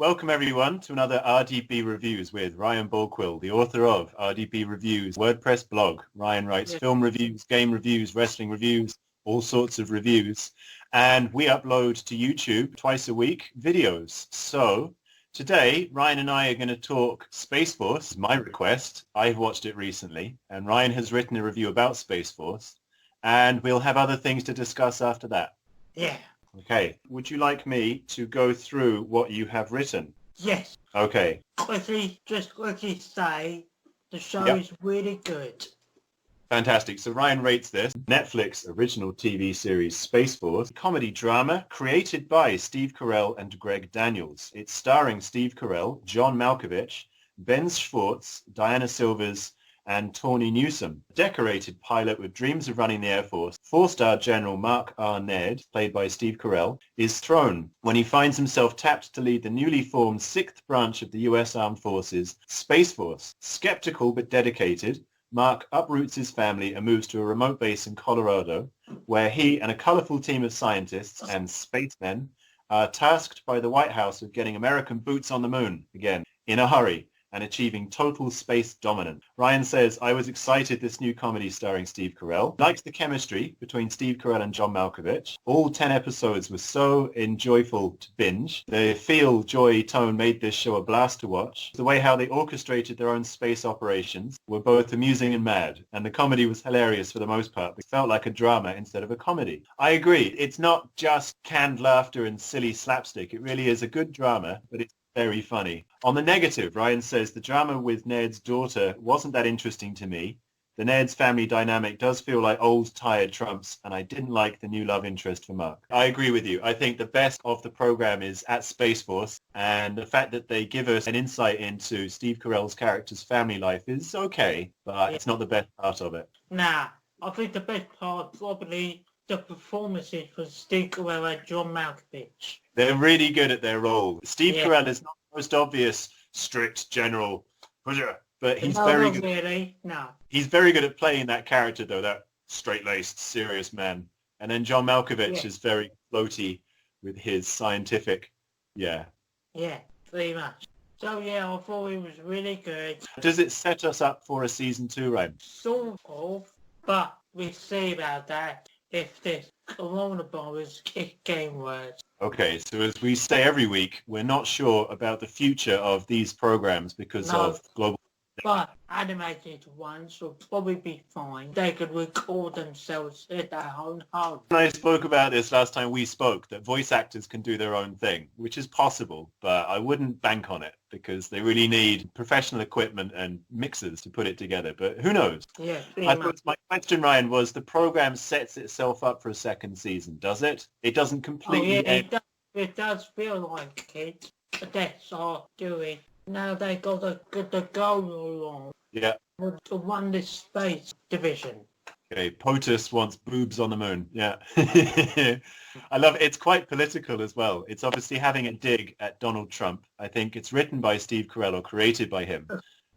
Welcome everyone to another RDB Reviews with Ryan Borquill, the author of RDB Reviews WordPress blog. Ryan writes film reviews, game reviews, wrestling reviews, all sorts of reviews. And we upload to YouTube twice a week videos. So today, Ryan and I are going to talk Space Force, my request. I've watched it recently, and Ryan has written a review about Space Force. And we'll have other things to discuss after that. Yeah. Okay. Would you like me to go through what you have written? Yes. Okay. Just quickly say, the show is really good. Fantastic. So Ryan rates this Netflix original TV series Space Force, comedy drama created by Steve Carell and Greg Daniels. It's starring Steve Carell, John Malkovich, Ben Schwartz, Diana Silvers, and Tawny Newsome. Decorated pilot with dreams of running the Air Force, four-star General Mark R. Ned, played by Steve Carell, is thrown when he finds himself tapped to lead the newly formed 6th branch of the U.S. Armed Forces, Space Force. Skeptical but dedicated, Mark uproots his family and moves to a remote base in Colorado, where he and a colorful team of scientists and spacemen are tasked by the White House with getting American boots on the moon again, in a hurry, and achieving total space dominance. Ryan says, I was excited this new comedy starring Steve Carell. Likes the chemistry between Steve Carell and John Malkovich. All 10 episodes were so enjoyable to binge. The feel, joy, tone made this show a blast to watch. The way how they orchestrated their own space operations were both amusing and mad, and the comedy was hilarious for the most part. It felt like a drama instead of a comedy. I agree. It's not just canned laughter and silly slapstick. It really is a good drama, but it's very funny. On the negative, Ryan says the drama with Ned's daughter wasn't that interesting to me. The Ned's family dynamic does feel like old, tired tropes, and I didn't like the new love interest for Mark. I agree with you. I think the best of the program is at Space Force, and the fact that they give us an insight into Steve Carell's character's family life is okay, but it's not the best part of it. Nah, I think the best part probably the performances for Steve Carell and John Malkovich. They're really good at their role. Steve Carell is not the most obvious strict general, but he's very good. Really? No. He's very good at playing that character, though, that straight-laced, serious man. And then John Malkovich is very floaty with his scientific, Yeah, pretty much. So, I thought it was really good. Does it set us up for a season 2, Ryan? Sort of, but we'll see about that if this coronavirus game works. Okay, so as we say every week, we're not sure about the future of these programs because of global... But animated ones will probably be fine. They could record themselves at their own home. I spoke about this last time we spoke, that voice actors can do their own thing, which is possible, but I wouldn't bank on it because they really need professional equipment and mixers to put it together. But who knows? Yeah, I suppose my question, Ryan, was the program sets itself up for a second season, does it? It doesn't completely end. It does feel like it. But that's all doing. Now they got the goal along. Yeah. To run this space division. Okay, POTUS wants boobs on the moon. Yeah. I love it. It's quite political as well. It's obviously having a dig at Donald Trump. I think it's written by Steve Carell or created by him.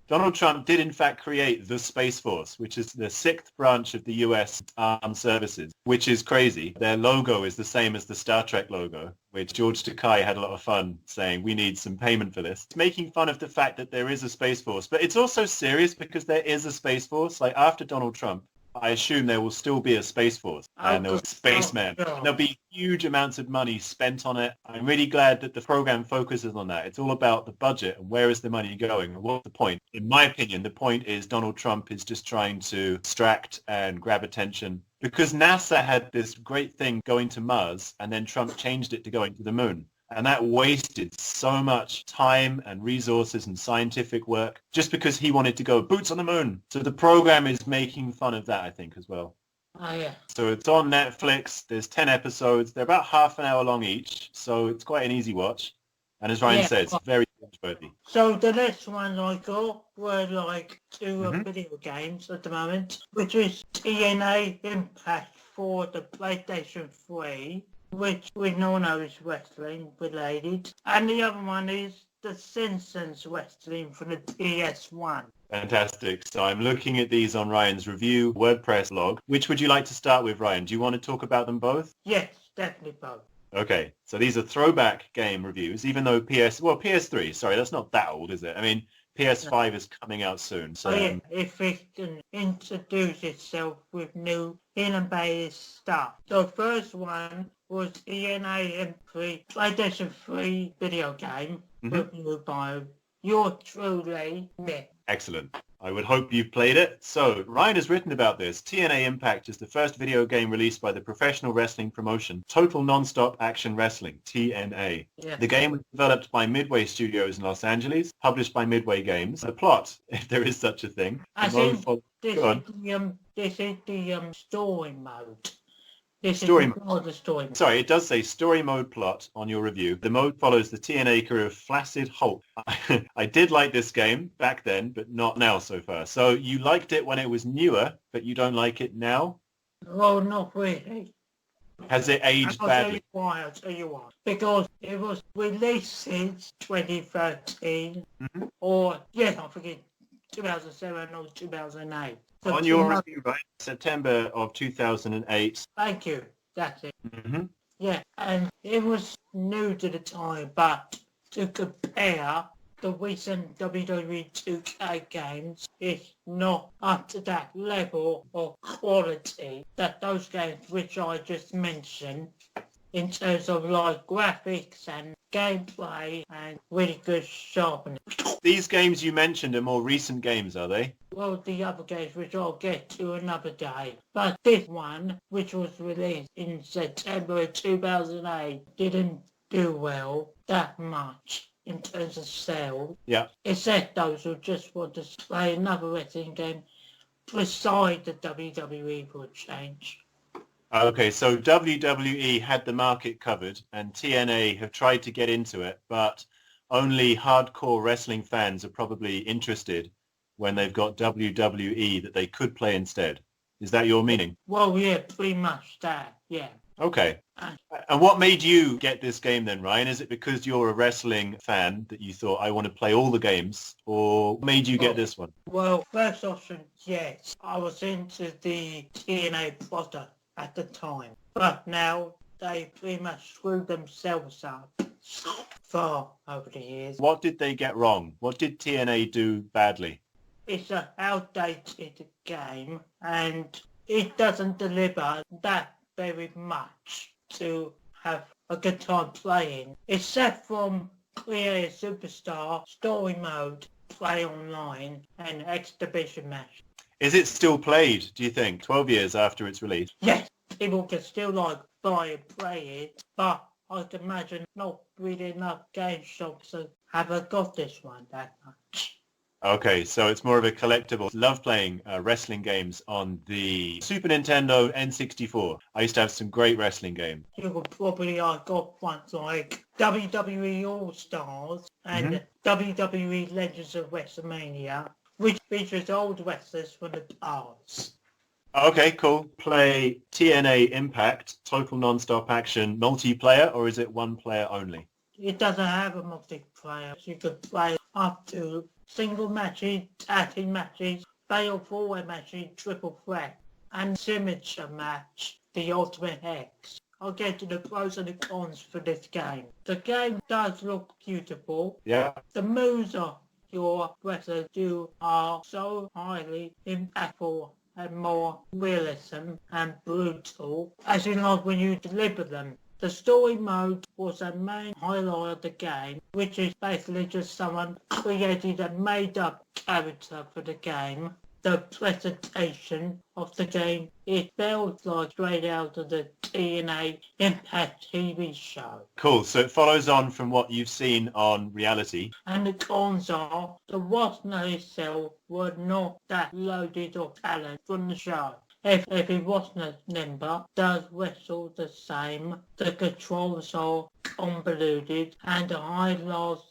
Donald Trump did in fact create the Space Force, which is the 6th branch of the U.S. Armed Services, which is crazy. Their logo is the same as the Star Trek logo, which George Takei had a lot of fun saying, we need some payment for this. It's making fun of the fact that there is a Space Force, but it's also serious because there is a Space Force. Like after Donald Trump, I assume there will still be a Space Force and there will be spacemen. And there'll be huge amounts of money spent on it. I'm really glad that the program focuses on that. It's all about the budget and where is the money going and what's the point. In my opinion, the point is Donald Trump is just trying to distract and grab attention because NASA had this great thing going to Mars and then Trump changed it to going to the moon. And that wasted so much time and resources and scientific work just because he wanted to go boots on the moon. So the program is making fun of that, I think, as well. Oh, yeah. So it's on Netflix. There's 10 episodes. They're about half an hour long each. So it's quite an easy watch. And as Ryan says, very worthy. So the next ones I got were like two video games at the moment, which is TNA Impact for the PlayStation 3. Which we all know is wrestling related. And the other one is the Simpsons Wrestling for the PS1. Fantastic. So I'm looking at these on Ryan's review WordPress blog. Which would you like to start with, Ryan? Do you want to talk about them both? Yes, definitely both. Okay, so these are throwback game reviews, even though PS3, sorry, that's not that old, is it? I mean, PS5 is coming out soon, so... Oh yeah, if it can introduce itself with new innovative stuff. The first one was TNA M3 PlayStation 3 video game reviewed by yours truly, Nick. Excellent. I would hope you've played it. So, Ryan has written about this. TNA Impact is the first video game released by the professional wrestling promotion Total Nonstop Action Wrestling, TNA. Yeah. The game was developed by Midway Studios in Los Angeles, published by Midway Games. The plot, if there is such a thing... This is the story mode. Sorry, it does say story mode plot on your review. The mode follows the TNA career of Flaccid Hulk. I did like this game back then, but not now so far. So you liked it when it was newer, but you don't like it now? Well, not really. Has it aged badly? I'll tell you why. Because it was released since 2013, or, yes, I forget, 2007 or 2008. So on your review, right? September of 2008. Thank you. That's it. Yeah, and it was new to the time, but to compare the recent WWE 2K games, it's not up to that level of quality that those games which I just mentioned, in terms of like graphics and gameplay and really good sharpening. These games you mentioned are more recent games, are they? Well, the other games which I'll get to another day. But this one, which was released in September 2008, didn't do well that much in terms of sales. Yeah. Except those who just want to play another wrestling game beside the WWE for a change. Okay, so WWE had the market covered and TNA have tried to get into it, but only hardcore wrestling fans are probably interested when they've got WWE that they could play instead. Is that your meaning? Well, yeah, pretty much that, yeah. Okay. And what made you get this game then, Ryan? Is it because you're a wrestling fan that you thought, I want to play all the games, or what made you get this one? Well, first option, yes. I was into the TNA product at the time, but now they pretty much screwed themselves up far over the years. What did they get wrong? What did TNA do badly? It's an outdated game and it doesn't deliver that very much to have a good time playing, except from Create a Superstar, Story Mode, Play Online and Exhibition Match. Is it still played, do you think, 12 years after its release? Yes, people can still buy and play it, but I'd imagine not really enough game shops that haven't got this one that much. Okay, so it's more of a collectible. Love playing wrestling games on the Super Nintendo N64. I used to have some great wrestling games. You could probably got ones like WWE All-Stars and WWE Legends of WrestleMania, which features old wrestlers from the past. Okay, cool. Play TNA Impact, Total Nonstop Action multiplayer, or is it one player only? It doesn't have a multiplayer. You could play up to single matches, tag team matches, fatal four-way matches, triple threat, and signature match, the Ultimate X. I'll get to the pros and the cons for this game. The game does look beautiful. Yeah. The moves of your wrestlers do are so highly impactful and more realism and brutal, as in like when you deliver them. The story mode was a main highlight of the game, which is basically just someone created a made-up character for the game. The presentation of the game, it felt like straight out of the TNA Impact TV show. Cool, so it follows on from what you've seen on reality. And the cons are, the roster itself were not that loaded of talent from the show. Every roster member does wrestle the same, the controls are convoluted, and the highlight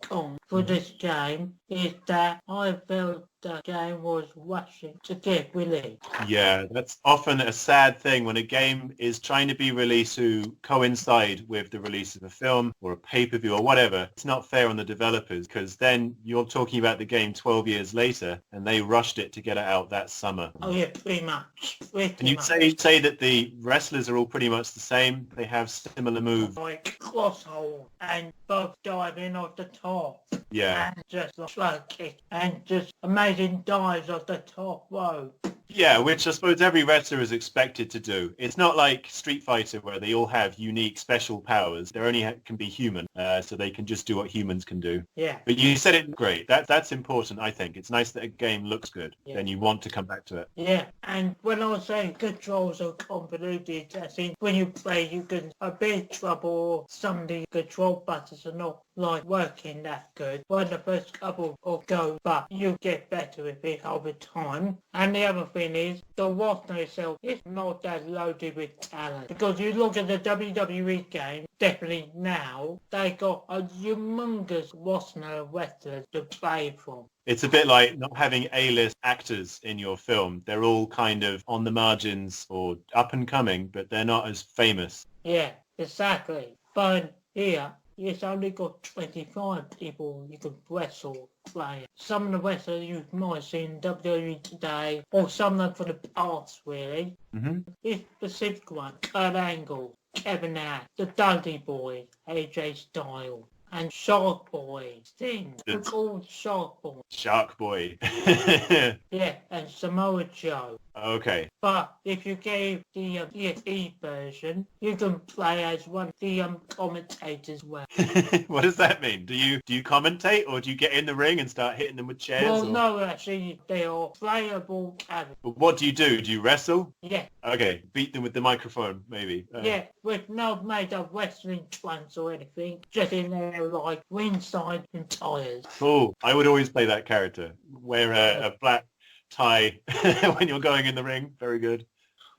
con for this game is that I felt the game was rushing to get released. Yeah, that's often a sad thing when a game is trying to be released to coincide with the release of a film or a pay-per-view or whatever. It's not fair on the developers because then you're talking about the game 12 years later and they rushed it to get it out that summer. Oh yeah, pretty much. Can you say that the wrestlers are all pretty much the same? They have similar moves? Like crosshold and both diving off the top. Yeah. And just like slow kick and just amazing dives off the top rope. Yeah, which I suppose every wrestler is expected to do. It's not like Street Fighter where they all have unique special powers. They only can be human, so they can just do what humans can do. Yeah. But you said it great. That's important, I think. It's nice that a game looks good. Yeah. Then you want to come back to it. Yeah, and when I was saying controls are convoluted, I think when you play you can a bit trouble. Some of the control buttons are not like working that good when the first couple of go, but you get better with it over time. And the other thing is the roster itself is not that loaded with talent, because you look at the WWE game, definitely now they got a humongous roster of wrestlers to play from. It's a bit like not having A-list actors in your film. They're all kind of on the margins or up and coming, but they're not as famous. Yeah, exactly. But here it's only got 25 people you can wrestle play. Some of the wrestlers you might see in WWE today, or some of them from the past, really. Mm-hmm. This specific one, Kurt Angle, Kevin Nash, the Dudley Boy, AJ Styles, and Shark Boy, Sting, it's all Shark Boy. Shark Boy. Yeah, and Samoa Joe. Okay. But if you gave the PS3 version, you can play as one of the commentators well. What does that mean? Do you commentate or do you get in the ring and start hitting them with chairs? Well, or? no, actually, they are playable characters. But what do you do? Do you wrestle? Yeah. Okay, beat them with the microphone, maybe. Yeah, with no made-up wrestling trunks or anything, just in there like ringside and tires. Cool. I would always play that character. Wear a black tie when you're going in the ring. Very good.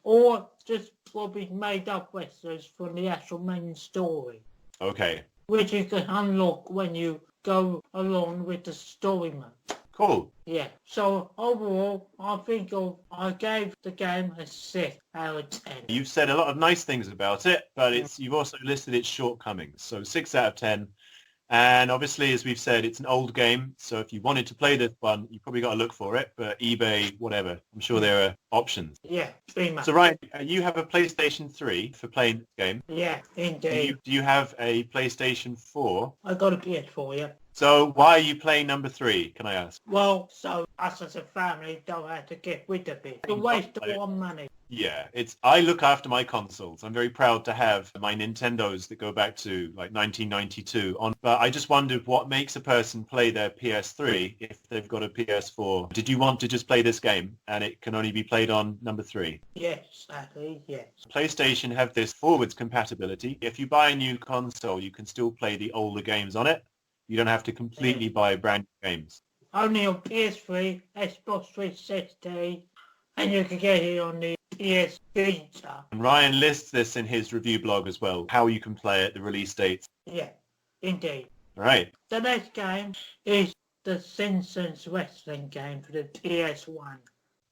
Or just probably made-up wrestlers from the actual main story. Okay. Which you can unlock when you go along with the story mode. Cool. Yeah. So overall, I think I gave the game a 6 out of 10. You've said a lot of nice things about it, but you've also listed its shortcomings. So 6 out of 10. And obviously, as we've said, it's an old game. So if you wanted to play this one, you probably got to look for it. But eBay, whatever, I'm sure there are options. Yeah, pretty much. So Ryan, you have a PlayStation 3 for playing this game. Yeah, indeed. Do you have a PlayStation 4? I got a PS4, yeah. So why are you playing number 3, can I ask? Well, so us as a family don't have to get rid of it. It's a waste of our money. Yeah, I look after my consoles. I'm very proud to have my Nintendos that go back to like 1992 on, but I just wondered what makes a person play their PS3 if they've got a PS4. Did you want to just play this game and it can only be played on number 3? Yes, sadly, yes. PlayStation have this forwards compatibility. If you buy a new console, you can still play the older games on it. You don't have to completely buy brand new games. Only on PS3, Xbox 360, and you can get it on the PS Vita. And Ryan lists this in his review blog as well, how you can play it, the release dates. Yeah, indeed. All right. The next game is the Simpsons Wrestling game for the PS1.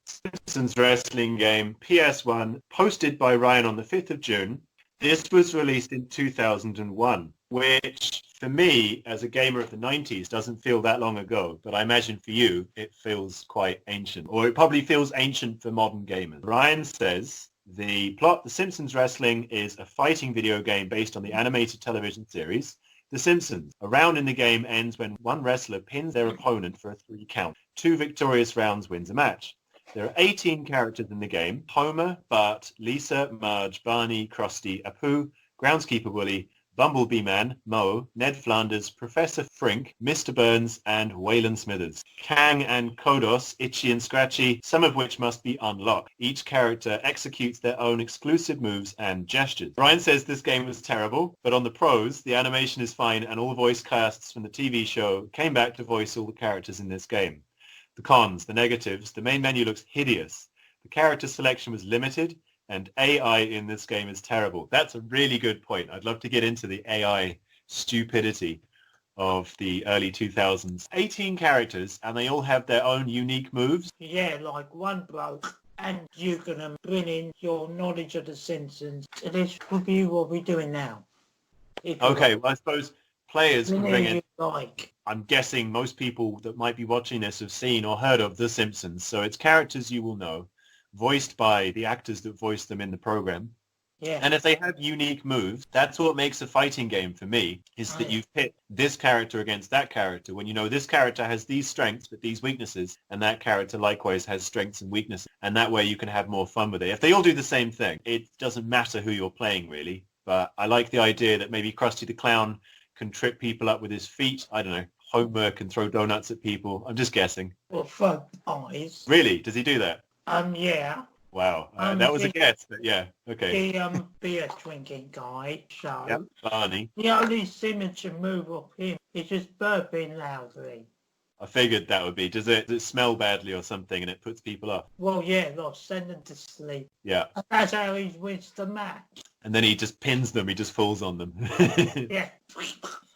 Simpsons Wrestling game, PS1, posted by Ryan on the 5th of June. This was released in 2001, which for me, as a gamer of the 90s, doesn't feel that long ago. But I imagine for you, it feels quite ancient, or it probably feels ancient for modern gamers. Ryan says, the plot, The Simpsons Wrestling is a fighting video game based on the animated television series, The Simpsons. A round in the game ends when one wrestler pins their opponent for a 3 count. 2 victorious rounds wins a match. There are 18 characters in the game: Homer, Bart, Lisa, Marge, Barney, Krusty, Apu, Groundskeeper Willie, Bumblebee Man, Moe, Ned Flanders, Professor Frink, Mr. Burns, and Waylon Smithers. Kang and Kodos, Itchy and Scratchy, some of which must be unlocked. Each character executes their own exclusive moves and gestures. Ryan says this game was terrible, but on the pros, the animation is fine and all voice casts from the TV show came back to voice all the characters in this game. The cons, the negatives, the main menu looks hideous. The character selection was limited, and AI in this game is terrible. That's a really good point. I'd love to get into the AI stupidity. of the early 2000s. 18 characters, and they all have their own unique moves. Yeah, like one bloke, and you're going to bring in your knowledge of the Simpsons to this review what we're doing now. Okay, well, I suppose players can bring in... You like. I'm guessing most people that might be watching this have seen or heard of The Simpsons, so it's characters you will know, voiced by the actors that voiced them in the program. Yeah. And if they have unique moves, that's what makes a fighting game for me, is that you pit this character against that character when you know this character has these strengths but these weaknesses, and that character likewise has strengths and weaknesses, and that way you can have more fun with it. If they all do the same thing, it doesn't matter who you're playing, really. But I like the idea that maybe Krusty the Clown can trip people up with his feet. I don't know. Homer can throw donuts at people. I'm just guessing. Or throw pies. Really? Does he do that? Yeah. Wow. That was a guess, but yeah. Okay. The beer drinking guy, so... Yep, Barney. The only signature move of him is just burping loudly. I figured that would be. Does it smell badly or something and it puts people off? Well, yeah, they'll send them to sleep. Yeah. That's how he wins the match. And then he just pins them. He just falls on them. Yeah.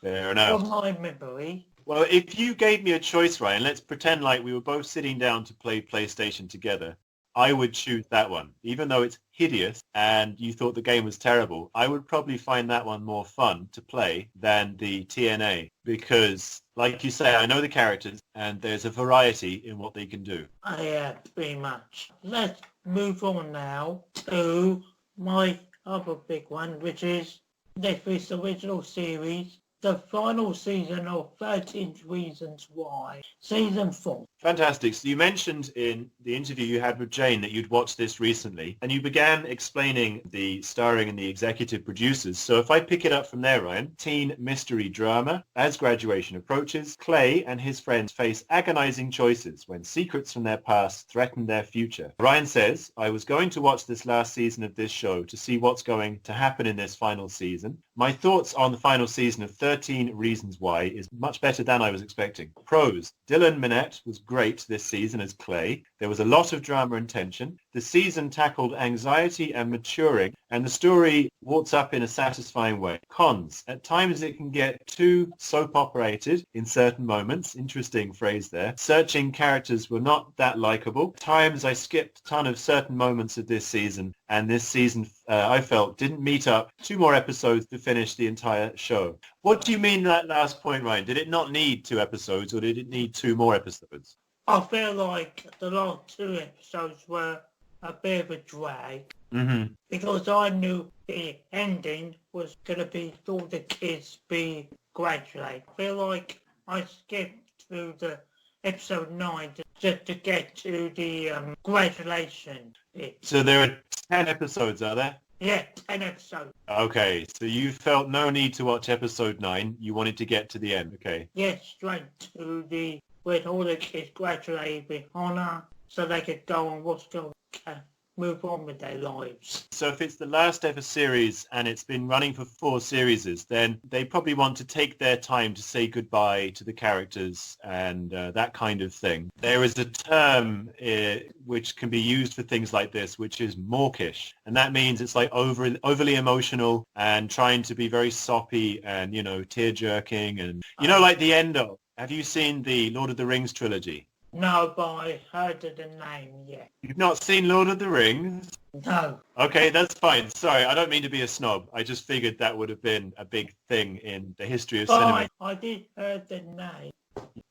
Fair enough. From my memory. Well, if you gave me a choice, Ryan, let's pretend like we were both sitting down to play PlayStation together. I would choose that one. Even though it's hideous and you thought the game was terrible, I would probably find that one more fun to play than the TNA because, like you say, I know the characters and there's a variety in what they can do. Yeah, pretty much. Let's move on now to my other big one, which is Netflix original series, the final season of 13 Reasons Why, Season 4. Fantastic. So you mentioned in the interview you had with Jane that you'd watched this recently, and you began explaining the starring and the executive producers. So if I pick it up from there, Ryan, teen mystery drama. As graduation approaches, Clay and his friends face agonizing choices when secrets from their past threaten their future. Ryan says, I was going to watch this last season of this show to see what's going to happen in this final season. My thoughts on the final season of 13 Reasons Why is much better than I was expecting. Pros. Dylan Minnette was great this season as Clay. There was a lot of drama and tension. The season tackled anxiety and maturing, and the story walks up in a satisfying way. Cons. At times it can get too soap operated in certain moments. Interesting phrase there. Searching characters were not that likable. Times I skipped a ton of certain moments of this season, and this season I felt didn't meet up. 2 more episodes to finish the entire show. What do you mean that last point, Ryan? Did it not need 2 episodes, or did it need 2 more episodes? I feel like the last 2 episodes were a bit of a drag. Mm-hmm. Because I knew the ending was going to be all the kids be graduated. I feel like I skipped through the episode 9 just to get to the graduation bit. So there are 10 episodes, are there? Yeah, 10 episodes. Okay, so you felt no need to watch episode 9. You wanted to get to the end, okay. Yes, straight to the when all the kids graduated with honour so they could go on what's going to move on with their lives. So if it's the last ever series and it's been running for 4 series, then they probably want to take their time to say goodbye to the characters and that kind of thing. There is a term which can be used for things like this, which is mawkish. And that means it's like overly emotional and trying to be very soppy and, you know, tear-jerking and, you know, like the end of. Have you seen the Lord of the Rings trilogy? No, but I heard of the name, yeah. You've not seen Lord of the Rings? No. Okay, that's fine. Sorry, I don't mean to be a snob. I just figured that would have been a big thing in the history of cinema. I did heard the name.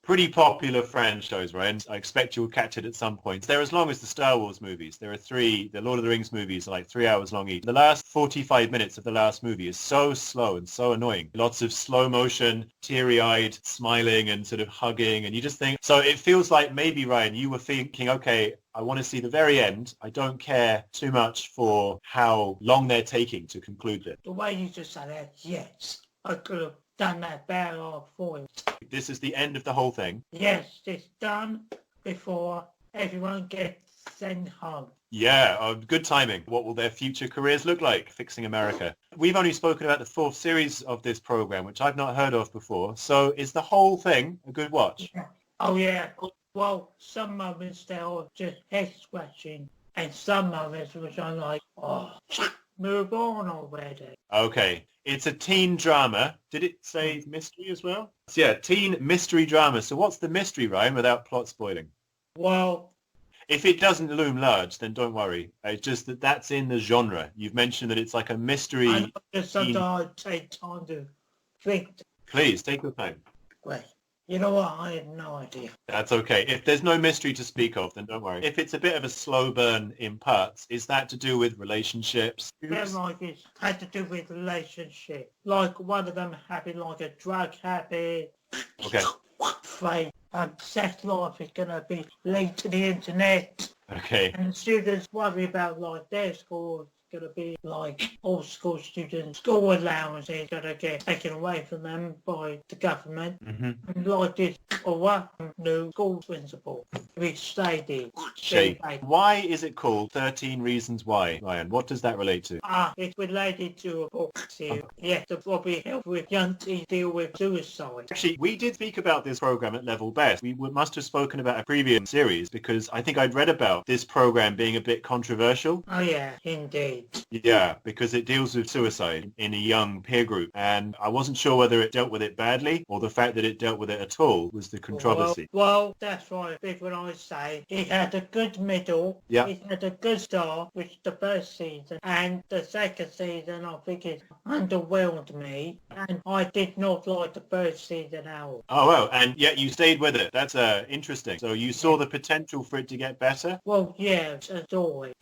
Pretty popular franchise, right? I expect you'll catch it at some point. They're as long as the Star Wars movies. There are 3. The Lord of the Rings movies are like 3 hours long each. The last 45 minutes of the last movie is so slow and so annoying. Lots of slow motion, teary-eyed, smiling and sort of hugging. And you just think... So it feels like maybe, Ryan, you were thinking, okay, I want to see the very end. I don't care too much for how long they're taking to conclude it. The way you just said that, yes. I could have done that better for you. This is the end of the whole thing. Yes, it's done before everyone gets sent home. Yeah, good timing. What will their future careers look like, fixing America? We've only spoken about the 4th series of this program, which I've not heard of before. So is the whole thing a good watch? Yeah. Oh, yeah. Well, some moments they are just head scratching, and some moments which I'm like, oh, move on already. Okay. It's a teen drama. Did it say mystery as well? So, yeah, teen mystery drama. So what's the mystery, Ryan, without plot spoiling? Well, If it doesn't loom large, then don't worry. It's just that that's in the genre. You've mentioned that it's like a I know mystery. just teen... sometimes I take time to think. Please, take your time. Wait, you know what? I have no idea. That's okay. If there's no mystery to speak of, then don't worry. If it's a bit of a slow burn in parts, is that to do with relationships? Yeah, like it had to do with relationship. Like one of them having like a drug habit. Okay. Fame and sex life is gonna be linked to the internet. Okay. And the students worry about like their school is gonna be like all school students. School allowance is gonna get taken away from them by the government. Mm-hmm. And like this one new school principal, which they did. Why is it called 13 Reasons Why, Ryan? What does that relate to? It's related to a book series. Yeah, to probably help with young teens deal with suicide. Actually, we did speak about this program at Level Best. We must have spoken about a previous series because I think I'd read about this program being a bit controversial. Oh yeah, indeed. Yeah, because it deals with suicide in a young peer group. And I wasn't sure whether it dealt with it badly or the fact that it dealt with it at all was the controversy. Well, that's right. Big when I say it had a good middle. Yeah. It had a good start, which the first season, and the second season I think it underwhelmed me, and I did not like the first season at all. Oh, well, and yet you stayed with it. That's interesting. So you saw the potential for it to get better? Well, yeah, as always.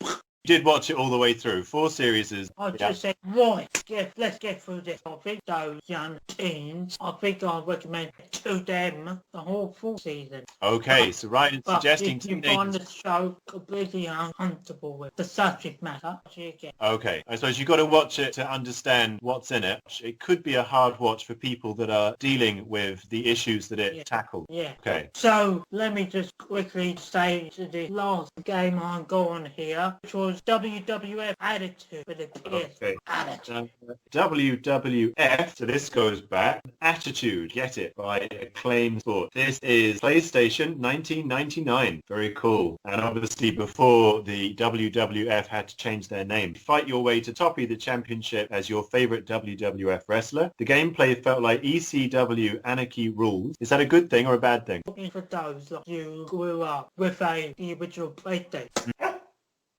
You did watch it all the way through. 4 series. I just said, right, let's get through this. I think those young teens, I think I recommend to them the whole full season. Okay, so Ryan's suggesting if you find the show completely uncomfortable with the subject matter, you get. Okay, I suppose you've got to watch it to understand what's in it. It could be a hard watch for people that are dealing with the issues that it tackled. Yeah. Okay. So let me just quickly say to the last game I'm going here, which was WWF Attitude for the PS. Okay. Attitude. WWF, so this goes back. Attitude, get it, by Acclaim Sport. This is PlayStation 1999. Very cool. And obviously before the WWF had to change their name. Fight your way to top of the championship as your favorite WWF wrestler. The gameplay felt like ECW Anarchy Rules. Is that a good thing or a bad thing? Looking for those like you grew up with the original PlayStation.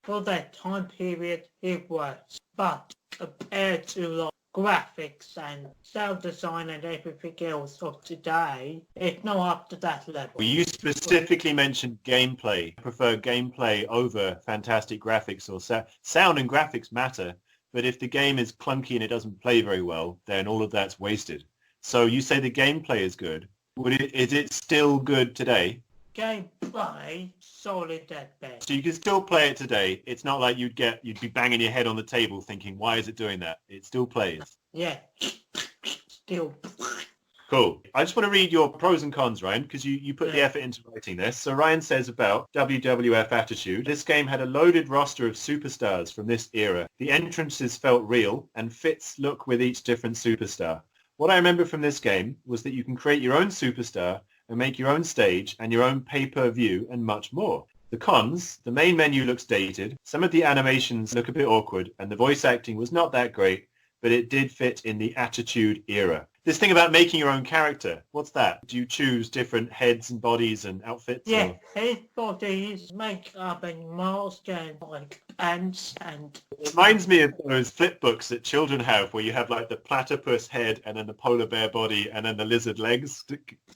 For that time period, it was. But compared to like graphics and sound design and everything else of today, it's not up to that level. Well, you specifically mentioned gameplay. I prefer gameplay over fantastic graphics or sound and graphics matter. But if the game is clunky and it doesn't play very well, then all of that's wasted. So you say the gameplay is good. Is it still good today? Gameplay, solid at best. So you can still play it today. It's not like you'd be banging your head on the table thinking, why is it doing that? It still plays. Yeah, still. Cool. I just want to read your pros and cons, Ryan, because you put the effort into writing this. So Ryan says about WWF Attitude, this game had a loaded roster of superstars from this era. The entrances felt real and fits look with each different superstar. What I remember from this game was that you can create your own superstar and make your own stage and your own pay-per-view and much more. The cons, the main menu looks dated, some of the animations look a bit awkward, and the voice acting was not that great, but it did fit in the Attitude era. This thing about making your own character, what's that? Do you choose different heads and bodies and outfits? Yeah, head, bodies, makeup and mask and like pants and... It reminds me of those flip books that children have where you have like the platypus head and then the polar bear body and then the lizard legs.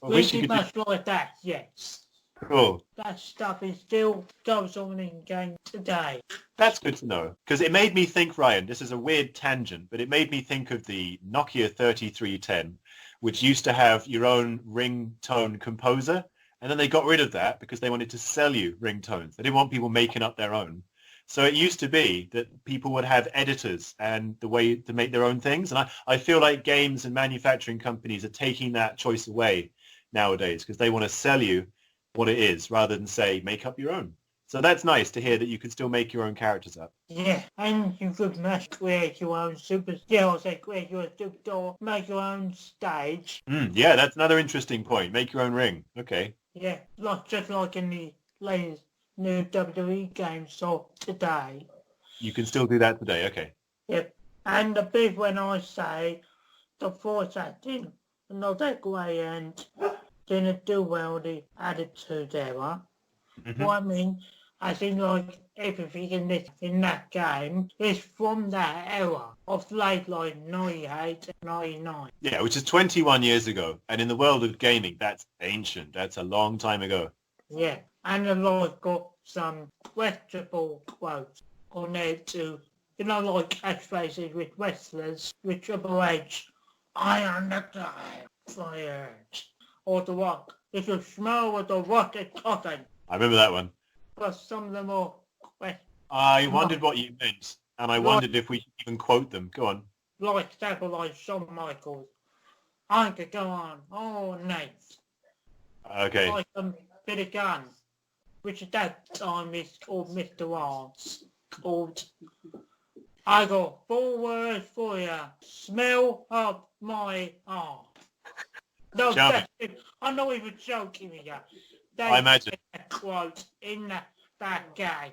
Pretty much like that, yes. Cool. That stuff is still goes on in game today. That's good to know. Because it made me think, Ryan, this is a weird tangent, but it made me think of the Nokia 3310, which used to have your own ringtone composer. And then they got rid of that because they wanted to sell you ringtones. They didn't want people making up their own. So it used to be that people would have editors and the way to make their own things. And I feel like games and manufacturing companies are taking that choice away nowadays because they want to sell you what it is rather than say make up your own. So that's nice to hear that you can still make your own characters up. Yeah, and you could create your own create your superstar, make your own stage. Yeah, that's another interesting point. Make your own ring. Okay. Yeah, just like in the latest new WWE games of today. You can still do that today. Okay. Yep. And the big when I say the voice acting, not that great and didn't do well the Attitude Era. Mm-hmm. What I mean, I think like everything in that game is from that era of late like 98 and 99. Yeah, which is 21 years ago. And in the world of gaming, that's ancient. That's a long time ago. Yeah. And the like got some questionable quotes on there too. You know, like catchphrases with wrestlers, with Triple H. I am the time fired. Or The Rock. If you smell what The Rock is cooking. I remember that one. But some of them are I wondered what you meant, and I wondered if we should even quote them. Go on. like example like Shawn Michaels. I could go on all night. Okay. Like Billy Gunn, which at that time is called Mr. Arts. Called I got 4 words for you. Smell up my arm. No, I'm not even joking with you. I imagine. A quote in that game.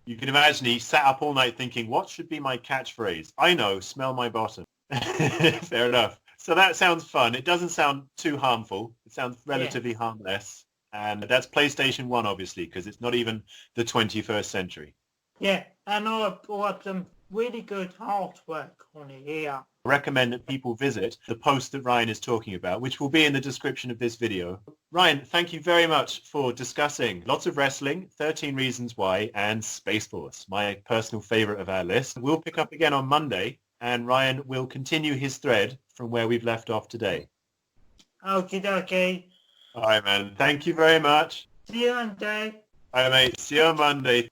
You can imagine he sat up all night thinking, what should be my catchphrase? I know, smell my bottom. Fair enough. So that sounds fun. It doesn't sound too harmful. It sounds relatively harmless. And that's PlayStation 1, obviously, because it's not even the 21st century. Yeah, and I brought some really good artwork on it here. I recommend that people visit the post that Ryan is talking about, which will be in the description of this video. Ryan, thank you very much for discussing lots of wrestling, 13 Reasons Why, and Space Force, my personal favorite of our list. We'll pick up again on Monday, and Ryan will continue his thread from where we've left off today. Okie dokie. All right, man. Thank you very much. See you Monday. All right, mate. See you on Monday.